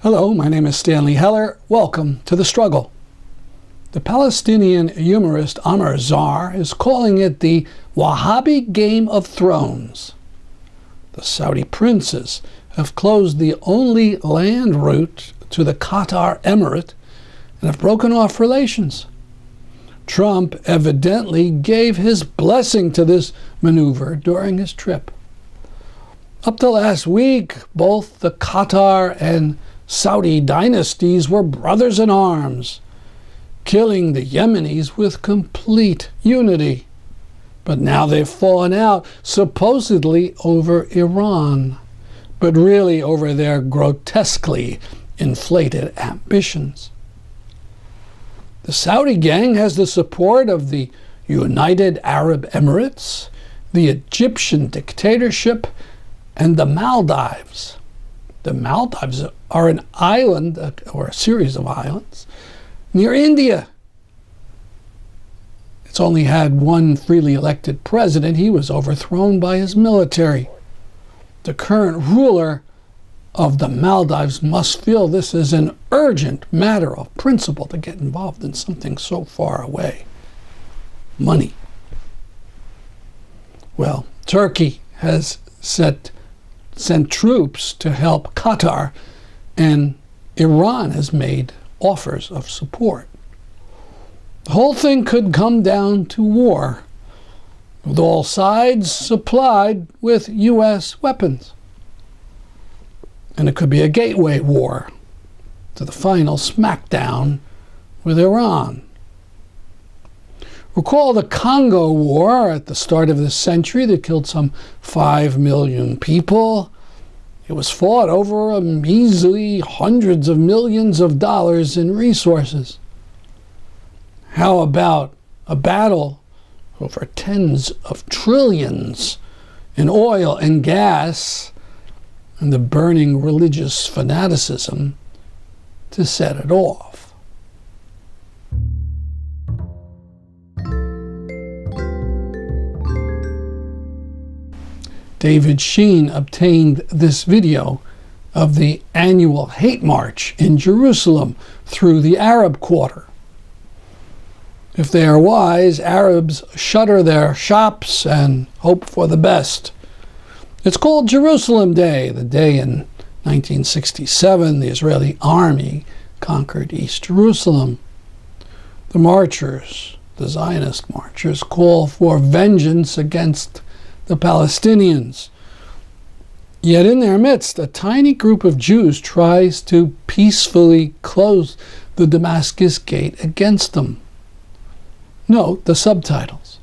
Hello, my name is Stanley Heller. Welcome to The Struggle. The Palestinian humorist Amr Zar is calling it the Wahhabi Game of Thrones. The Saudi princes have closed the only land route to the Qatar Emirate and have broken off relations. Trump evidently gave his blessing to this maneuver during his trip. Up to last week, both the Qatar and Saudi dynasties were brothers in arms, killing the Yemenis with complete unity. But now they've fallen out, supposedly over Iran, but really over their grotesquely inflated ambitions. The Saudi gang has the support of the United Arab Emirates, the Egyptian dictatorship, and the Maldives. The Maldives are an island, or a series of islands, near India. It's only had one freely elected president. He was overthrown by his military. The current ruler of the Maldives must feel this is an urgent matter of principle to get involved in something so far away. Money. Well, Turkey has sent troops to help Qatar, and Iran has made offers of support. The whole thing could come down to war, with all sides supplied with U.S. weapons. And it could be a gateway war to the final smackdown with Iran. Recall the Congo War at the start of this century that killed some 5 million people. It was fought over a measly hundreds of millions of dollars in resources. How about a battle over tens of trillions in oil and gas and the burning religious fanaticism to set it off? David Sheen obtained this video of the annual hate march in Jerusalem through the Arab quarter. If they are wise, Arabs shutter their shops and hope for the best. It's called Jerusalem Day, the day in 1967 the Israeli army conquered East Jerusalem. The marchers, the Zionist marchers, call for vengeance against the Palestinians. Yet in their midst, a tiny group of Jews tries to peacefully close the Damascus Gate against them. Note the subtitles.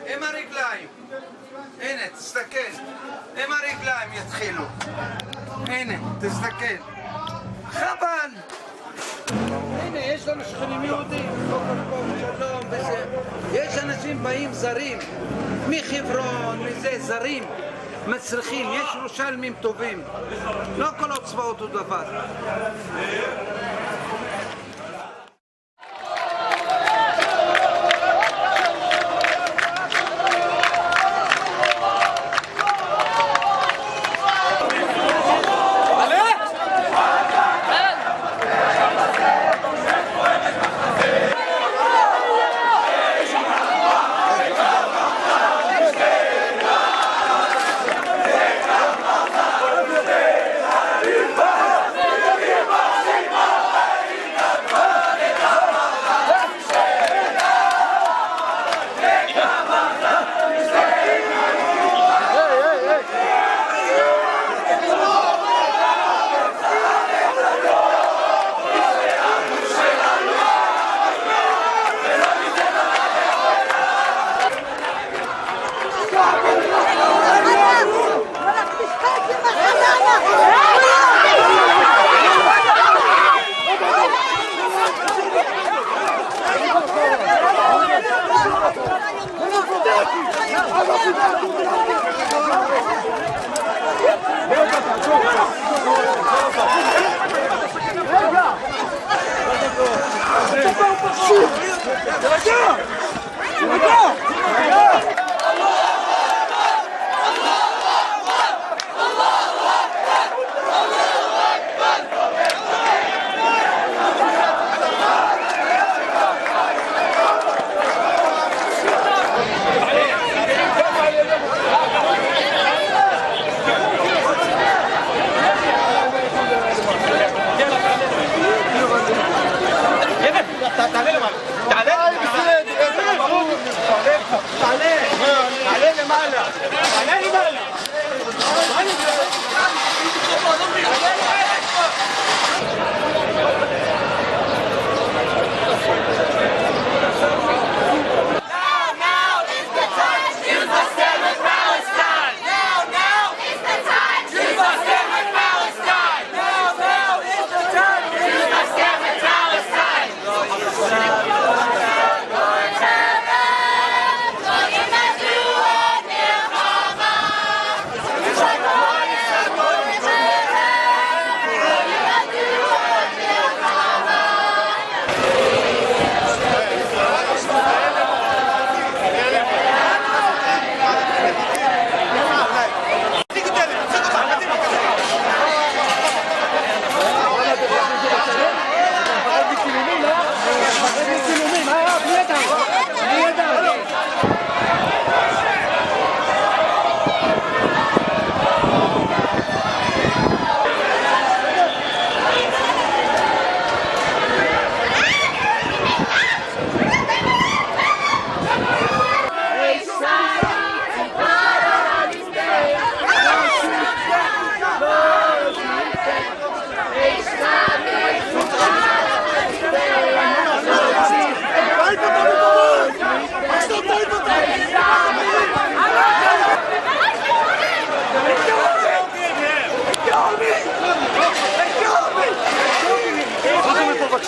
עם הרגליים, הנה תסתכל, עם הרגליים יתחילו, הנה תסתכל, חבל, הנה יש לנו שכנים יהודים, שלום וזה, יש אנשים באים זרים, מחברון, מזה זרים, מצריכים, יש ירושלמים טובים, לא כל הצבאות אותו דבר.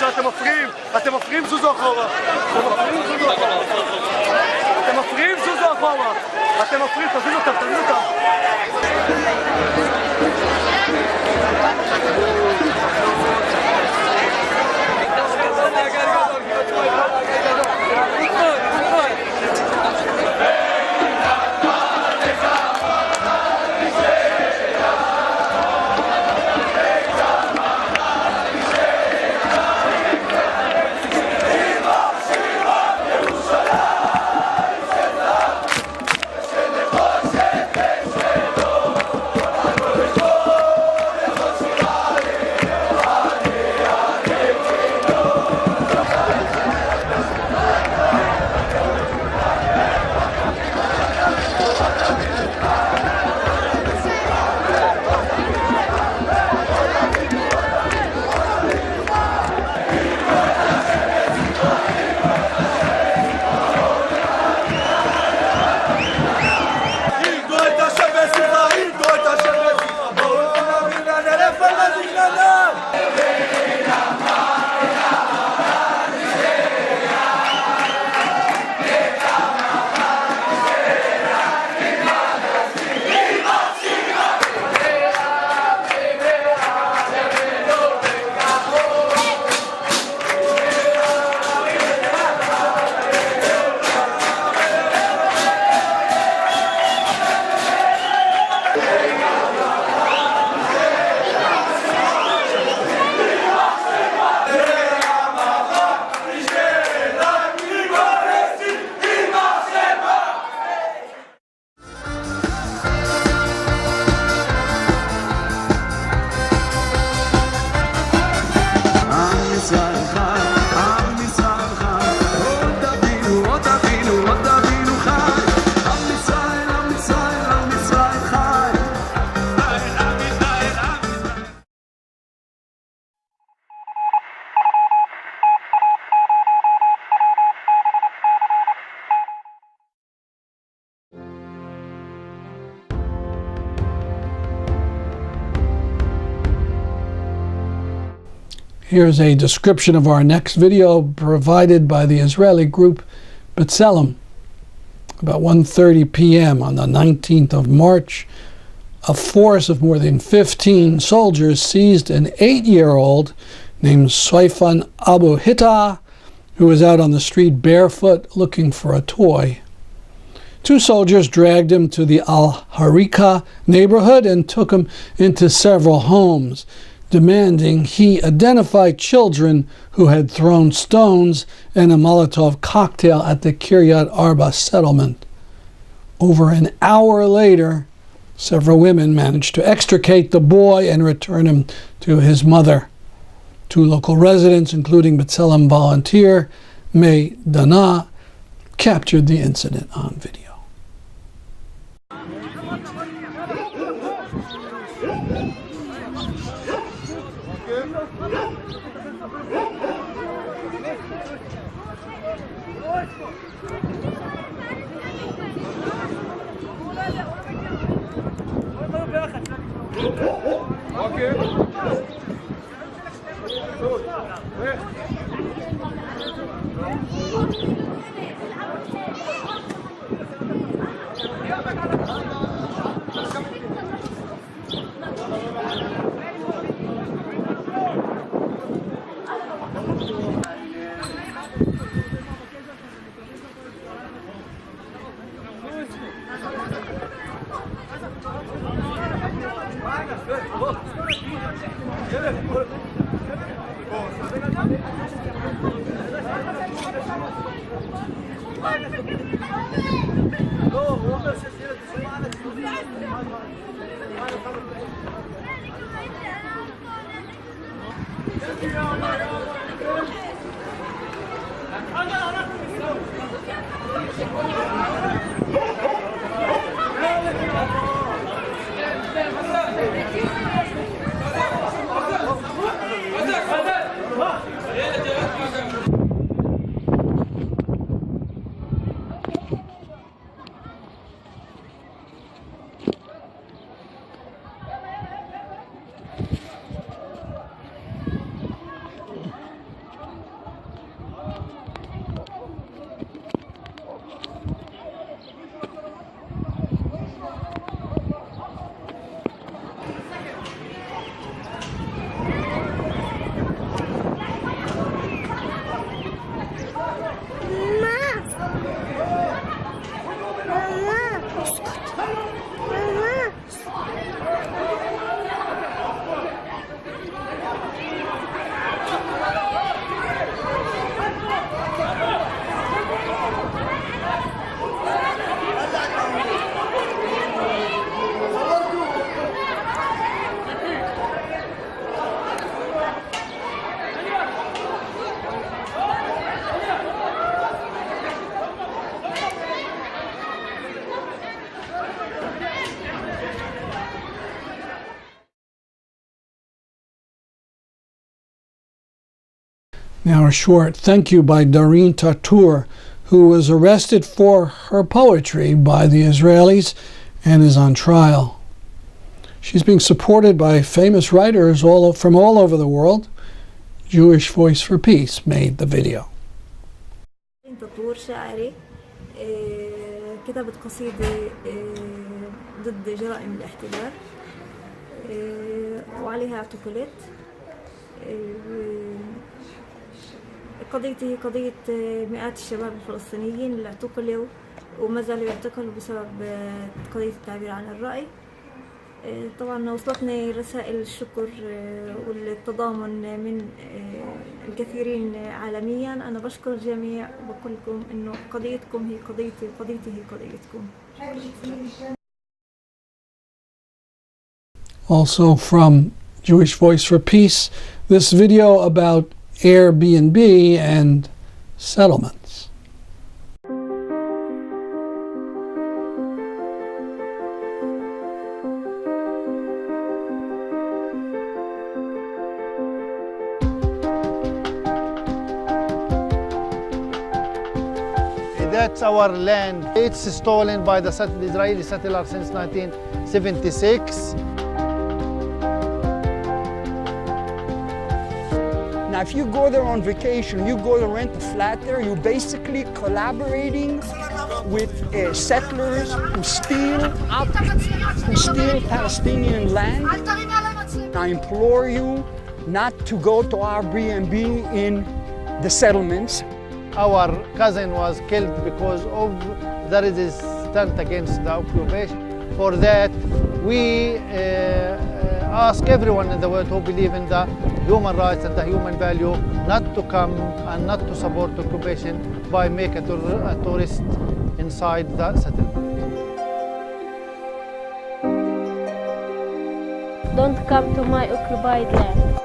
אתם מפריעים, אתם מפריעים, זוזו אחורה. אתם מפריעים, זוזו אחורה. אתם מפריעים, תזיז אותם, תזיז אותם. Here's a description of our next video provided by the Israeli group B'Tselem. About 1:30 p.m. on the 19th of March, a force of more than 15 soldiers seized an 8-year-old named Saifan Abu Hitta, who was out on the street barefoot looking for a toy. Two soldiers dragged him to the Al-Harika neighborhood and took him into several homes, demanding he identify children who had thrown stones and a Molotov cocktail at the Kiryat Arba settlement. Over an hour later, several women managed to extricate the boy and return him to his mother. Two local residents, including B'Tselem volunteer May Dana, captured the incident on video. Now a short thank you by Dareeen Tatour, who was arrested for her poetry by the Israelis and is on trial. She's being supported by famous writers from all over the world. Jewish Voice for Peace made the video. دارين تطور شاعري كتبت قصيدة ضد جرائم الاحتلال وعليها اعتقلت. قضيتي هي قضية مئات الشباب الفلسطينيين اللي اعتقلوا وما زالوا يعتقلوا بسبب قضية التعبير عن الرأي. طبعا وصلتني رسائل الشكر والتضامن من الكثيرين عالميا. أنا بشكر الجميع وبقول لكم إنه قضيتكم هي قضيتي وقضيتي هي قضيتكم. Also from Jewish Voice for Peace, this video about Airbnb and settlements. That's our land. It's stolen by the Israeli settlers since 1976. Now, if you go there on vacation, you go to rent a flat there, you're basically collaborating with settlers who steal Palestinian land. I implore you not to go to Airbnb in the settlements. Our cousin was killed because of the resistance against the occupation. For that, we ask everyone in the world who believe in the human rights and the human value not to come and not to support occupation by making a tourist inside the settlement. Don't come to my occupied land.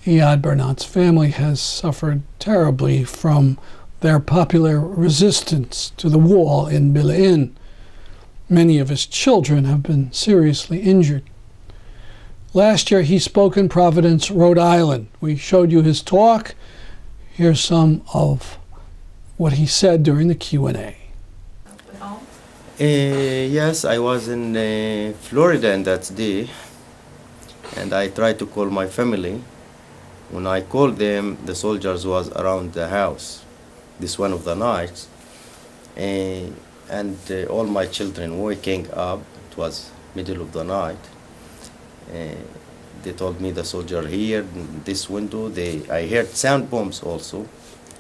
Iyad Burnat's family has suffered terribly from their popular resistance to the wall in Bilain. Many of his children have been seriously injured. Last year he spoke in Providence, Rhode Island. We showed you his talk. Here's some of what he said during the Q&A. Yes, I was in Florida on that day, and I tried to call my family. When I called them, the soldiers was around the house this one of the nights, and all my children waking up. It was middle of the night. They told me the soldier here in this window. I heard sound bombs also,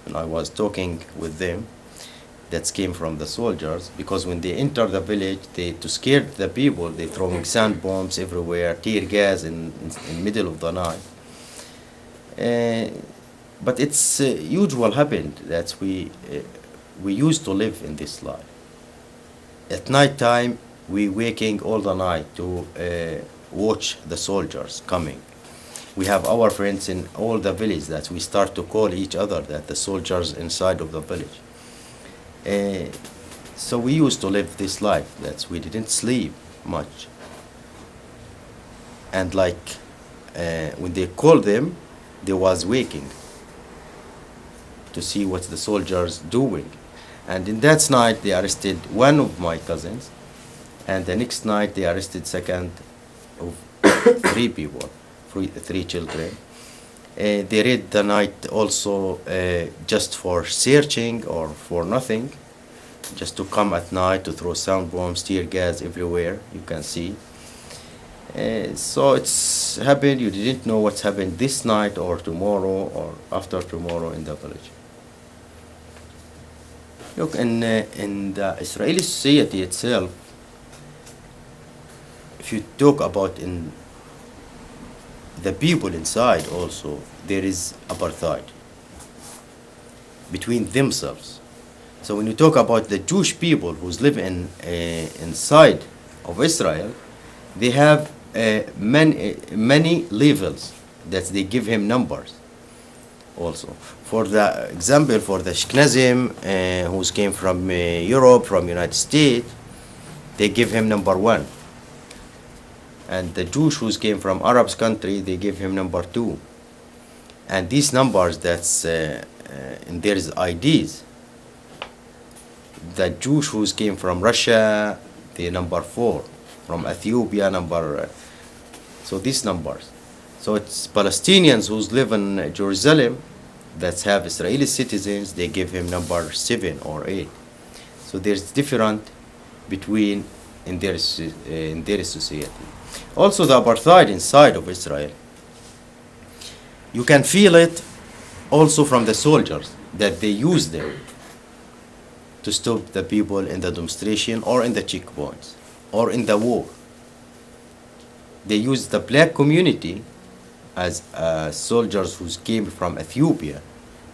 and I was talking with them. That came from the soldiers, because when they enter the village, to scare the people, they throwing sand bombs everywhere, tear gas in middle of the night. But it's usual happened that we used to live in this life. At night time, we waking all the night to watch the soldiers coming. We have our friends in all the village that we start to call each other that the soldiers inside of the village. So we used to live this life that we didn't sleep much. And like when they called them, they was waking to see what the soldiers doing. And in that night they arrested one of my cousins, and the next night they arrested second of three people, three children. They read the night also just for searching or for nothing, just to come at night to throw sound bombs, tear gas everywhere, you can see. So it's happened, you didn't know what's happened this night or tomorrow or after tomorrow in the village. Look, in the Israeli society itself, if you talk about in the people inside also, there is apartheid between themselves. So when you talk about the Jewish people who live inside of Israel, they have many levels that they give him numbers also. For the example, for the Ashkenazim who came from Europe, from United States, they give him number 1. And the Jews who came from Arabs country, they give him number 2. And these numbers that's in their IDs. The Jews who came from Russia, they number 4. From Ethiopia, so these numbers. So it's Palestinians who live in Jerusalem that have Israeli citizens, they give him number 7 or 8. So there's different between in their society. Also the apartheid inside of Israel, you can feel it also from the soldiers, that they use them to stop the people in the demonstration or in the checkpoints or in the war. They use the black community as soldiers who came from Ethiopia,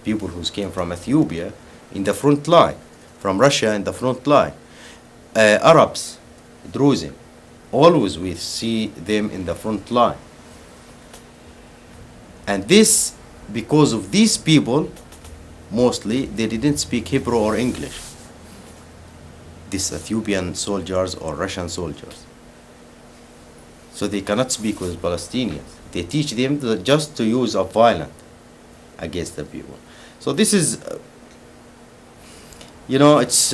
people who came from Ethiopia in the front line, from Russia in the front line. Arabs, Druze, always we see them in the front line. And this, because of these people, mostly they didn't speak Hebrew or English, these Ethiopian soldiers or Russian soldiers. So they cannot speak with Palestinians. They teach them just to use of violence against the people. So this is, it's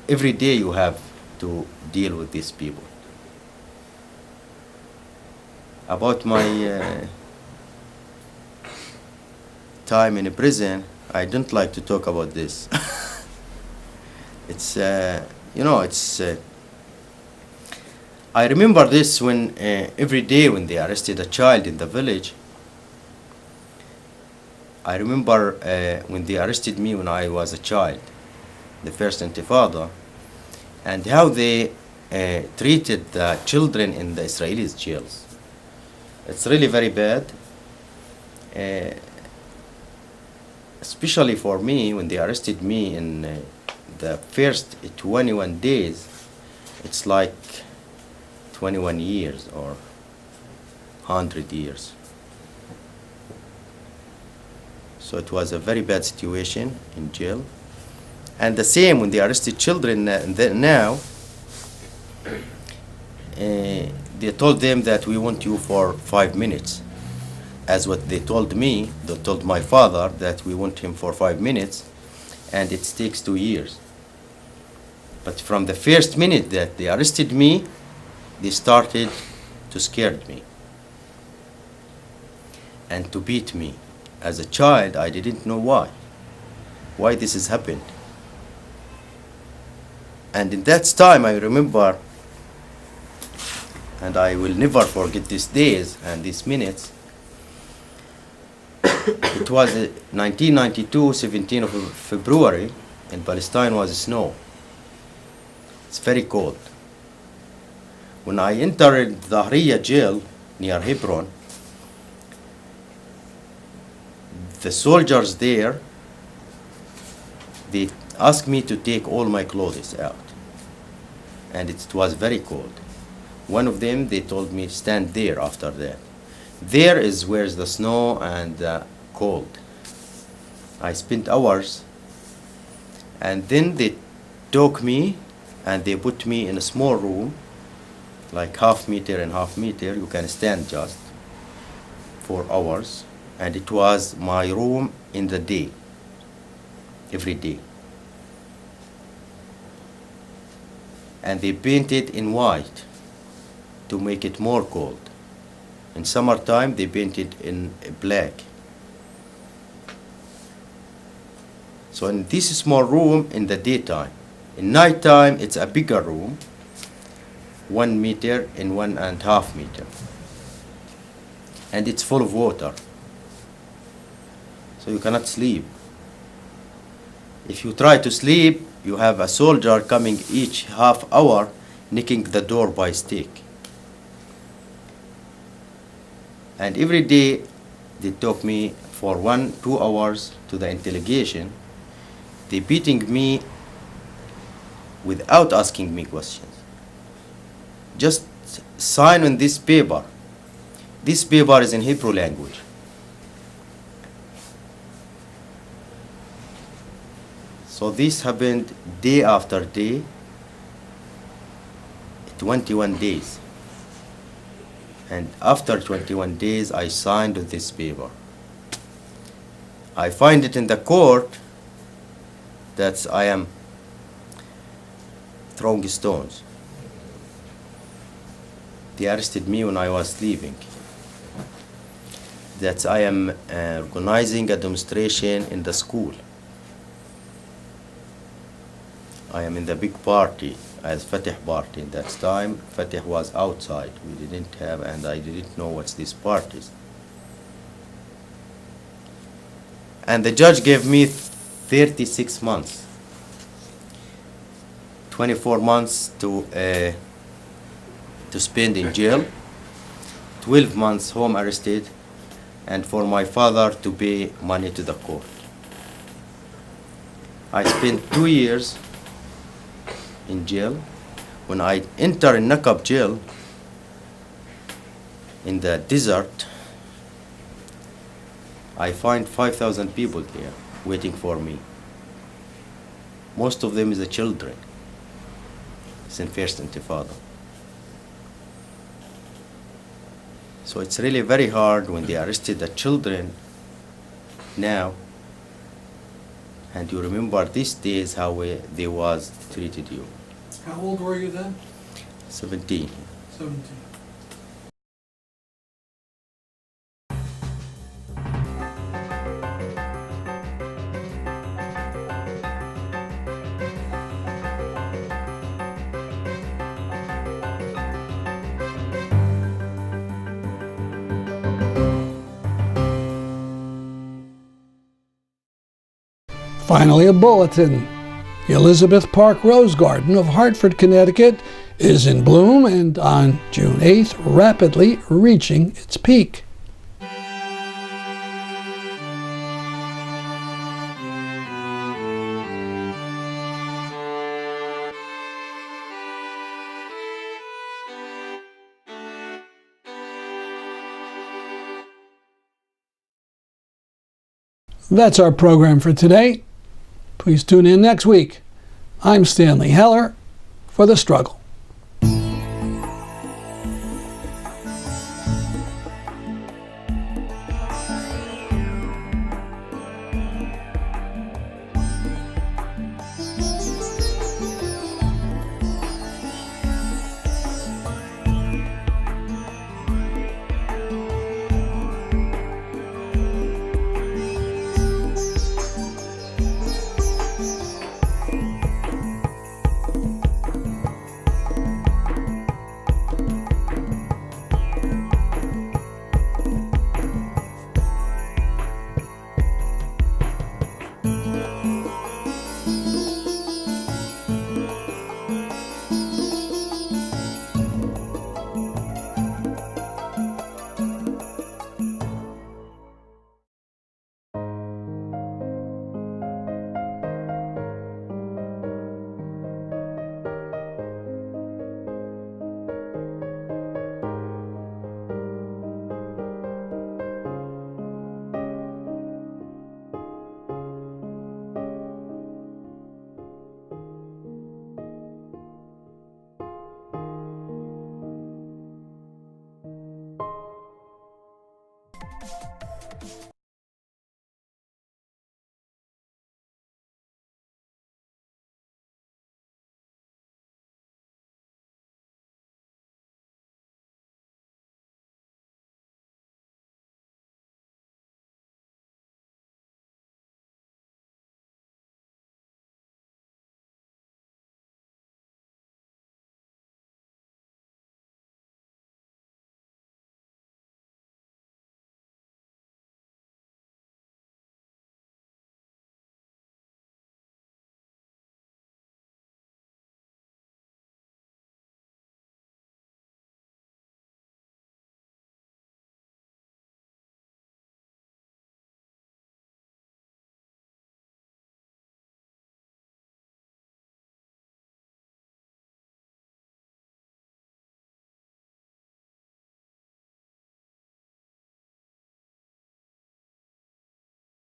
every day you have to deal with these people. About my time in a prison, I don't like to talk about this. It's, I remember this when every day when they arrested a child in the village. I remember when they arrested me when I was a child, the first Intifada, and how they treated the children in the Israeli jails. It's really very bad, especially for me when they arrested me in the first 21 days. It's like 21 years or 100 years. So it was a very bad situation in jail. And the same when they arrested children now, they told them that we want you for 5 minutes. As what they told me, they told my father that we want him for 5 minutes, and it takes 2 years. But from the first minute that they arrested me, they started to scare me and to beat me. As a child, I didn't know why this has happened. And in that time, I remember, and I will never forget these days and these minutes. It was 1992, 17th of February, in Palestine was snow. It's very cold. When I entered the Dahriya jail near Hebron, the soldiers there, they asked me to take all my clothes out. And it was very cold. One of them, they told me, stand there after that. There is where's the snow and cold. I spent hours, and then they took me and they put me in a small room, like half meter and half meter. You can stand just for hours. And it was my room in the day, every day. And they painted in white to make it more cold. In summertime, they painted in black. So in this small room in the daytime. In nighttime, it's a bigger room, 1 meter and 1.5 meter. And it's full of water. So you cannot sleep. If you try to sleep, you have a soldier coming each half hour, nicking the door by stick. And every day, they took me for 1-2 hours to the interrogation. They beating me without asking me questions. Just sign on this paper. This paper is in Hebrew language. So this happened day after day, 21 days. And after 21 days, I signed this paper. I find it in the court that I am throwing stones. They arrested me when I was sleeping. That I am organizing a demonstration in the school. I am in the big party, as Fatih party. In that time, Fatih was outside. We didn't have, and I didn't know what's these parties. And the judge gave me 36 months. 24 months to spend in jail, 12 months home arrested, and for my father to pay money to the court. I spent 2 years in jail. When I enter in Nakab jail in the desert, I find 5,000 people there waiting for me. Most of them is the children. It's in First Intifada. So it's really very hard when they arrested the children now, and you remember these days how they was treated you. How old were you then? 17. 17. Finally, a bulletin. The Elizabeth Park Rose Garden of Hartford, Connecticut is in bloom and on June 8th rapidly reaching its peak. That's our program for today. Please tune in next week. I'm Stanley Heller for The Struggle.